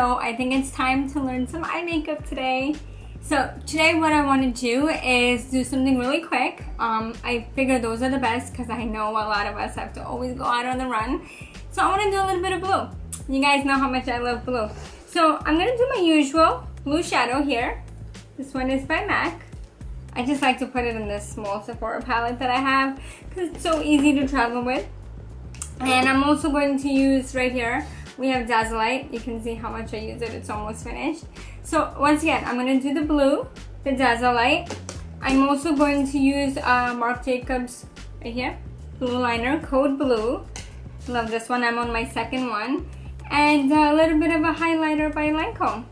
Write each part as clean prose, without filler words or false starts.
So I think it's time to learn some eye makeup today. So today what I want to do is do something really quick. I figure those are the best because I know a lot of us have to always go out on the run. So I want to do a little bit of blue. You guys know how much I love blue. So I'm going to do my usual blue shadow here. This one is by MAC. I just like to put it in this small Sephora palette that I have because it's so easy to travel with. And I'm also going to use right here, we have Dazzlelight. You can see how much I use it. It's almost finished. So once again, I'm going to do the blue, the Dazzlelight. I'm also going to use Marc Jacobs right here, blue liner, Code Blue. Love this one. I'm on my second one. And a little bit of a highlighter by Lancome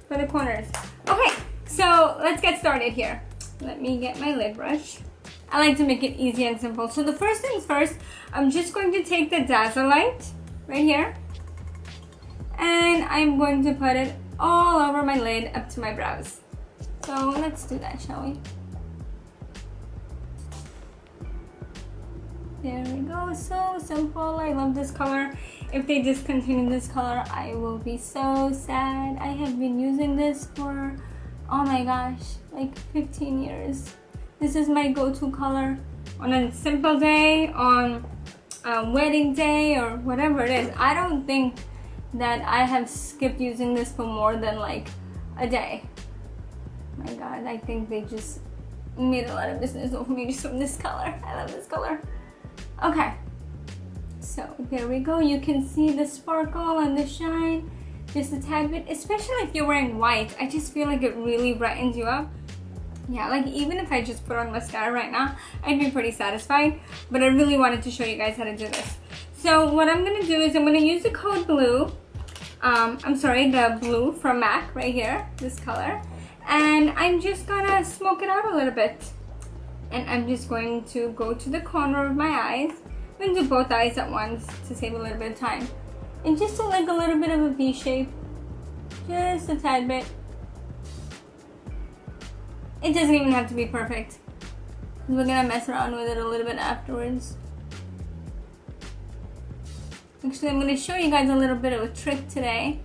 for the corners. Okay, so let's get started here. Let me get my lid brush. I like to make it easy and simple. So the first things first, I'm just going to take the Dazzlelight right here. And I'm going to put it all over my lid up to my brows. So let's do that, shall we? There we go. So simple. I love this color. If they discontinue this color, I will be so sad. I have been using this for, oh my gosh, like 15 years. This is my go-to color on a simple day, on a wedding day, or whatever it is. I don't think that I have skipped using this for more than like a day. My God, I think they just made a lot of business over me just from this color. I love this color. Okay, so there we go. You can see the sparkle and the shine just a tad bit, especially if you're wearing white. I just feel like it really brightens you up. Yeah, like even if I just put on mascara right now, I'd be pretty satisfied, but I really wanted to show you guys how to do this. So what I'm gonna do is I'm gonna use the Code Blue, the blue from MAC right here, this color, and I'm just gonna smoke it out a little bit. And I'm just going to go to the corner of my eyes. I'm going to do both eyes at once to save a little bit of time. And just do like a little bit of a V shape. Just a tad bit. It doesn't even have to be perfect. We're going to mess around with it a little bit afterwards. Actually, I'm going to show you guys a little bit of a trick today.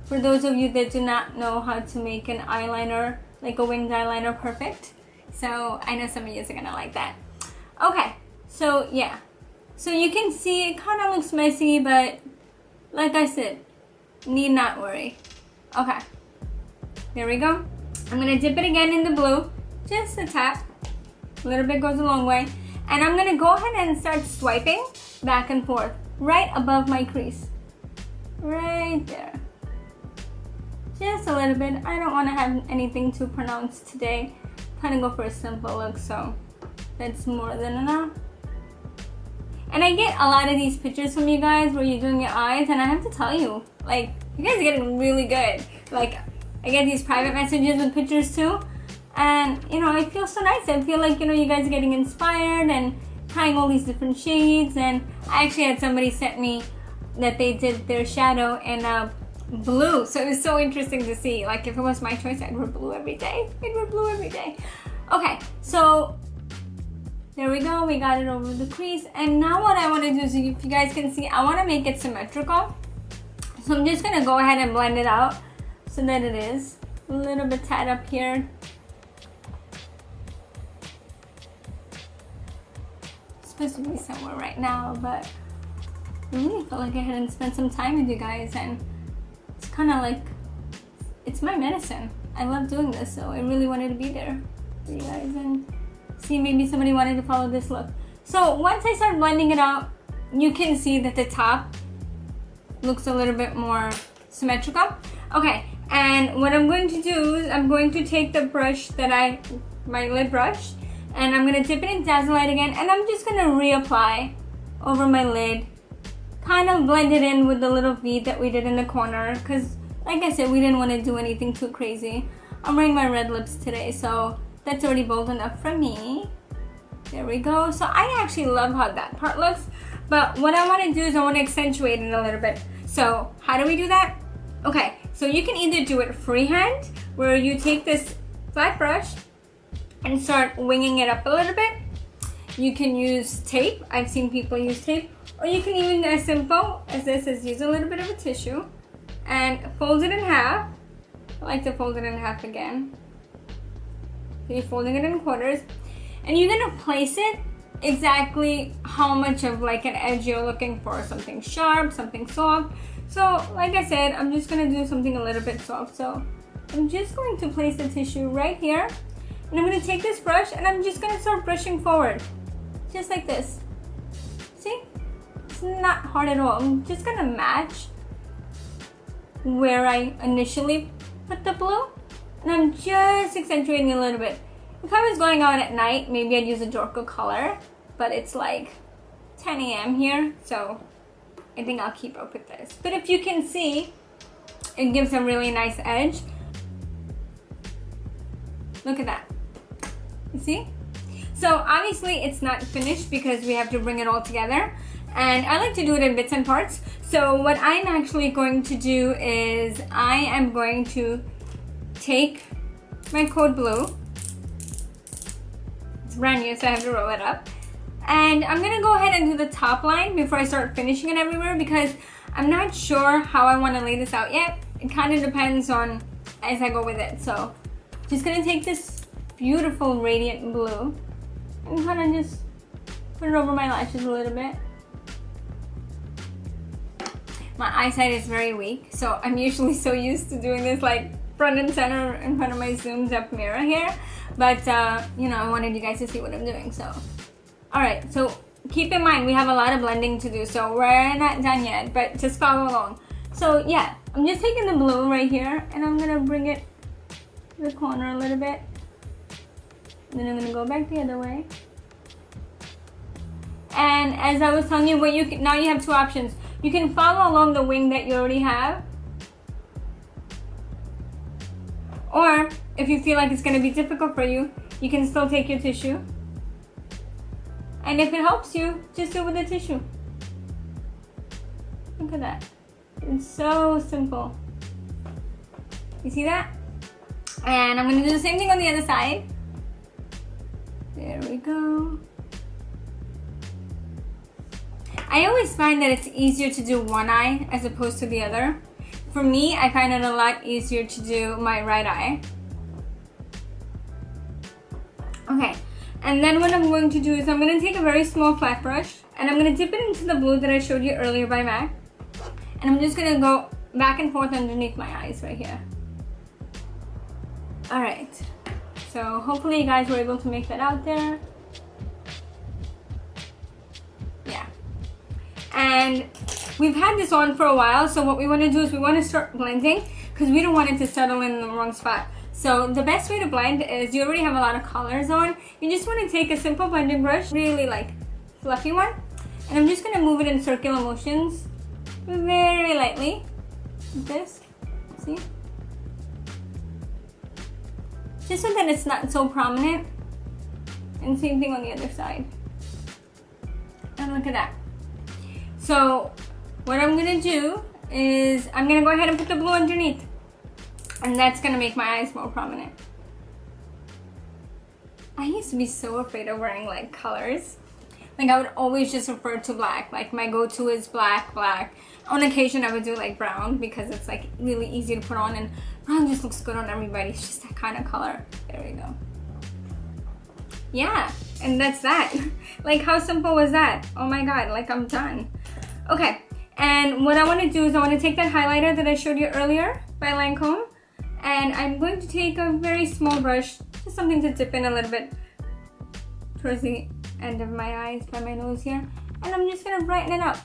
For those of you that do not know how to make an eyeliner, like a winged eyeliner, perfect. So I know some of you are gonna like that. Okay, so yeah. So you can see it kind of looks messy, but like I said, need not worry. Okay, there we go. I'm gonna dip it again in the blue, just a tap. A little bit goes a long way. And I'm gonna go ahead and start swiping back and forth, right above my crease. Right there. Just a little bit. I don't wanna have anything too pronounced today. Kind of go for a simple look, so that's more than enough. And I get a lot of these pictures from you guys where you're doing your eyes, and I have to tell you, like, you guys are getting really good. Like, I get these private messages with pictures too, and you know, it feels so nice. I feel like, you know, you guys are getting inspired and trying all these different shades. And I actually had somebody sent me that they did their shadow in blue, so it was so interesting to see. Like, if it was my choice, I'd wear blue every day. I'd wear blue every day. Okay, so there we go. We got it over the crease, and now what I want to do is, if you guys can see, I want to make it symmetrical. So I'm just gonna go ahead and blend it out so that it is a little bit tied up here. It's supposed to be somewhere right now, but I really felt like I hadn't spent some time with you guys, and it's kind of like, it's my medicine. I love doing this, so I really wanted to be there for you guys and see maybe somebody wanted to follow this look. So once I start blending it out, you can see that the top looks a little bit more symmetrical. Okay, and what I'm going to do is I'm going to take the brush that my lid brush, and I'm going to dip it in Dazzlelight again, and I'm just going to reapply over my lid. Kind of blend it in with the little V that we did in the corner, because like I said, we didn't want to do anything too crazy. I'm wearing my red lips today, so that's already bold enough for me. There we go. So I actually love how that part looks, but what I want to do is I want to accentuate it a little bit. So how do we do that? Okay, so you can either do it freehand, where you take this flat brush and start winging it up a little bit. You can use tape. I've seen people use tape. Or you can even, as simple as this, is use a little bit of a tissue and fold it in half. I like to fold it in half again. So you're folding it in quarters, and you're gonna place it exactly how much of like an edge you're looking for. Something sharp, something soft. So like I said, I'm just gonna do something a little bit soft. So I'm just going to place the tissue right here, and I'm gonna take this brush and I'm just gonna start brushing forward, just like this. See? It's not hard at all. I'm just gonna match where I initially put the blue, and I'm just accentuating a little bit. If I was going out at night, maybe I'd use a darker color, but it's like 10 a.m. here, so I think I'll keep up with this. But if you can see, it gives a really nice edge. Look at that. You see? So obviously it's not finished because we have to bring it all together. And I like to do it in bits and parts. So what I'm actually going to do is I am going to take my code blue. It's brand new, so I have to roll it up. And I'm gonna go ahead and do the top line before I start finishing it everywhere, because I'm not sure how I want to lay this out yet. It kind of depends on as I go with it. So just gonna take this beautiful radiant blue and kind of just put it over my lashes a little bit. My eyesight is very weak, so I'm usually so used to doing this like front and center in front of my zoomed up mirror here. But you know, I wanted you guys to see what I'm doing, so. Alright, so keep in mind we have a lot of blending to do, so we're not done yet, but just follow along. So yeah, I'm just taking the blue right here and I'm gonna bring it to the corner a little bit. And then I'm gonna go back the other way. And as I was telling you, what you can, now you have two options. You can follow along the wing that you already have, or if you feel like it's gonna be difficult for you, you can still take your tissue. And if it helps you, just do it with the tissue. Look at that. It's so simple. You see that? And I'm gonna do the same thing on the other side. There we go. I always find that it's easier to do one eye as opposed to the other. For me, I find it a lot easier to do my right eye. Okay. And then what I'm going to do is I'm going to take a very small flat brush and I'm going to dip it into the blue that I showed you earlier by MAC. And I'm just going to go back and forth underneath my eyes right here. Alright, so hopefully you guys were able to make that out there. Yeah. And we've had this on for a while, so what we want to do is we want to start blending because we don't want it to settle in the wrong spot. So the best way to blend is you already have a lot of colors on. You just want to take a simple blending brush, really like fluffy one, and I'm just going to move it in circular motions very lightly, like this, see? Just so that it's not so prominent. And same thing on the other side. And look at that. So what I'm going to do is I'm going to go ahead and put the blue underneath. And that's gonna make my eyes more prominent. I used to be so afraid of wearing like colors. Like I would always just refer to black. Like my go-to is black, black. On occasion I would do like brown because it's like really easy to put on, and brown just looks good on everybody. It's just that kind of color. There we go. Yeah, and that's that. Like how simple was that? Oh my god, like I'm done. Okay, and what I want to do is I want to take that highlighter that I showed you earlier by Lancome. And I'm going to take a very small brush, just something to dip in a little bit towards the end of my eyes, by my nose here. And I'm just gonna brighten it up.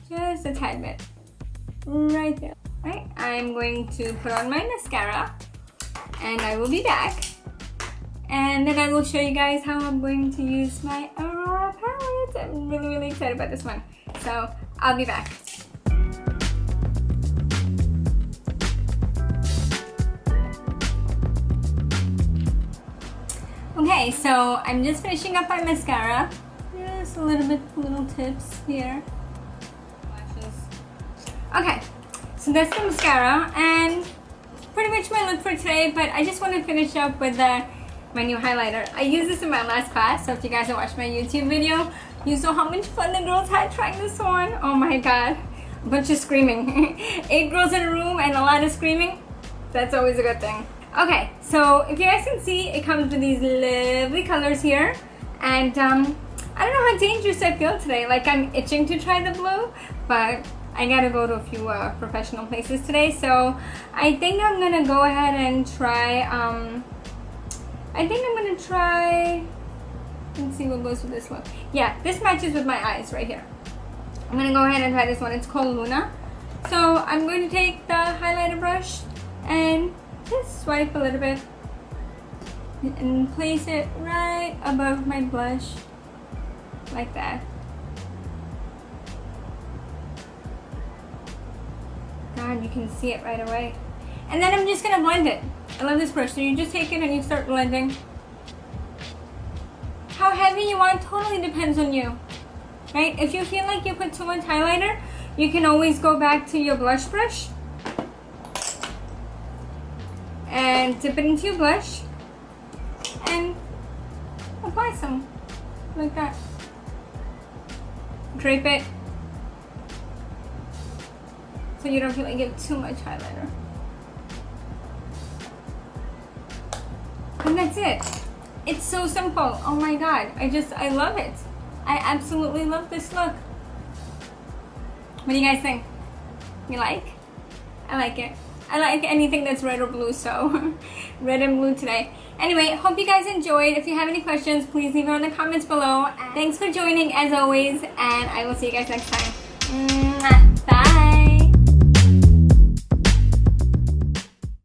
Just a tad bit. Right there. Right? I'm going to put on my mascara. And I will be back. And then I will show you guys how I'm going to use my Aurora palette. I'm really, really excited about this one. So, I'll be back. Okay, so I'm just finishing up my mascara. Just a little bit, little tips here. Okay, so that's the mascara and pretty much my look for today, but I just want to finish up with my new highlighter. I used this in my last class, so if you guys have watched my YouTube video, you saw how much fun the girls had trying this on. Oh my god. bunch of screaming. 8 girls in a room and a lot of screaming. That's always a good thing. Okay, so if you guys can see, it comes with these lovely colors here. And I don't know how dangerous I feel today. Like, I'm itching to try the blue, but I gotta go to a few professional places today. So I think I'm gonna go ahead and try, let's see what goes with this look. Yeah, this matches with my eyes right here. I'm gonna go ahead and try this one. It's called Luna. So I'm going to take the highlighter brush and just swipe a little bit and place it right above my blush, like that. God, you can see it right away. And then I'm just gonna blend it. I love this brush. So you just take it and you start blending. How heavy you want totally depends on you, right? If you feel like you put too much highlighter, you can always go back to your blush brush and dip it into your blush and apply some, like that. Drape it so you don't feel like you have too much highlighter. And that's it. It's so simple. Oh my god, I love it. I absolutely love this look. What do you guys think? You like? I like it. I like anything that's red or blue, so red and blue today. Anyway, hope you guys enjoyed. If you have any questions, please leave them in the comments below. Thanks for joining as always, and I will see you guys next time. Bye!